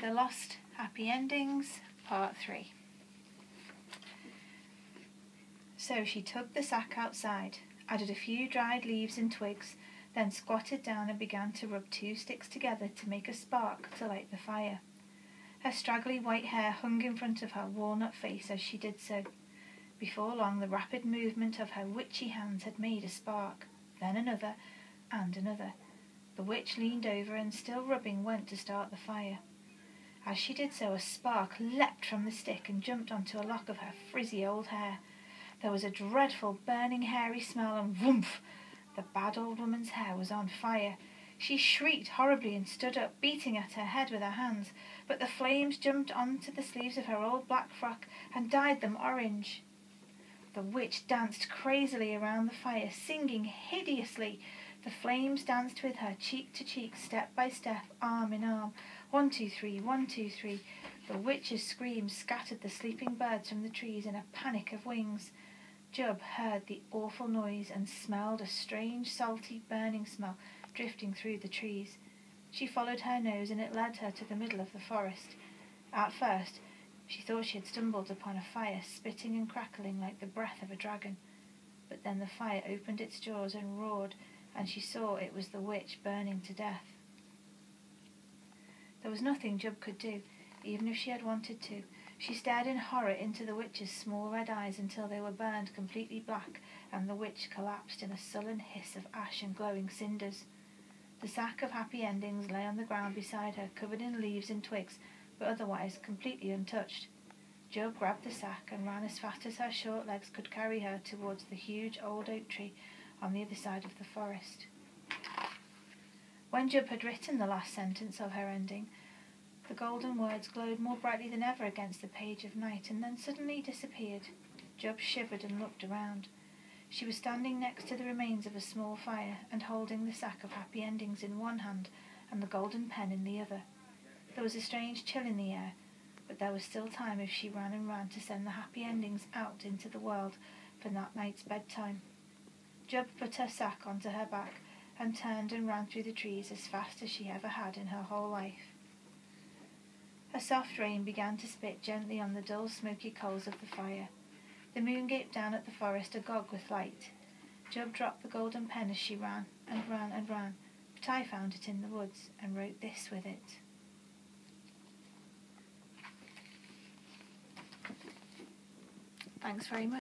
The Lost Happy Endings, Part 3. So she tugged the sack outside, added a few dried leaves and twigs, then squatted down and began to rub 2 sticks together to make a spark to light the fire. Her straggly white hair hung in front of her walnut face as she did so. Before long the rapid movement of her witchy hands had made a spark, then another, and another. The witch leaned over and, still rubbing, went to start the fire. As she did so, a spark leapt from the stick and jumped onto a lock of her frizzy old hair. There was a dreadful burning hairy smell, and whoomph! The bad old woman's hair was on fire. She shrieked horribly and stood up, beating at her head with her hands, but the flames jumped onto the sleeves of her old black frock and dyed them orange. The witch danced crazily around the fire, singing hideously. The flames danced with her, cheek to cheek, step by step, arm in arm. 1, 2, 3, 1, 2, 3. The witch's screams scattered the sleeping birds from the trees in a panic of wings. Jub heard the awful noise and smelled a strange, salty, burning smell drifting through the trees. She followed her nose, and it led her to the middle of the forest. At first, she thought she had stumbled upon a fire, spitting and crackling like the breath of a dragon. But then the fire opened its jaws and roared, and she saw it was the witch burning to death. There was nothing Jub could do, even if she had wanted to. She stared in horror into the witch's small red eyes until they were burned completely black, and the witch collapsed in a sullen hiss of ash and glowing cinders. The sack of happy endings lay on the ground beside her, covered in leaves and twigs, but otherwise completely untouched. Jub grabbed the sack and ran as fast as her short legs could carry her towards the huge old oak tree on the other side of the forest. When Jub had written the last sentence of her ending, the golden words glowed more brightly than ever against the page of night, and then suddenly disappeared. Jub shivered and looked around. She was standing next to the remains of a small fire and holding the sack of happy endings in one hand and the golden pen in the other. There was a strange chill in the air, but there was still time if she ran and ran to send the happy endings out into the world for that night's bedtime. Jub put her sack onto her back and turned and ran through the trees as fast as she ever had in her whole life. A soft rain began to spit gently on the dull, smoky coals of the fire. The moon gaped down at the forest agog with light. Jub dropped the golden pen as she ran and ran and ran, but I found it in the woods and wrote this with it. Thanks very much.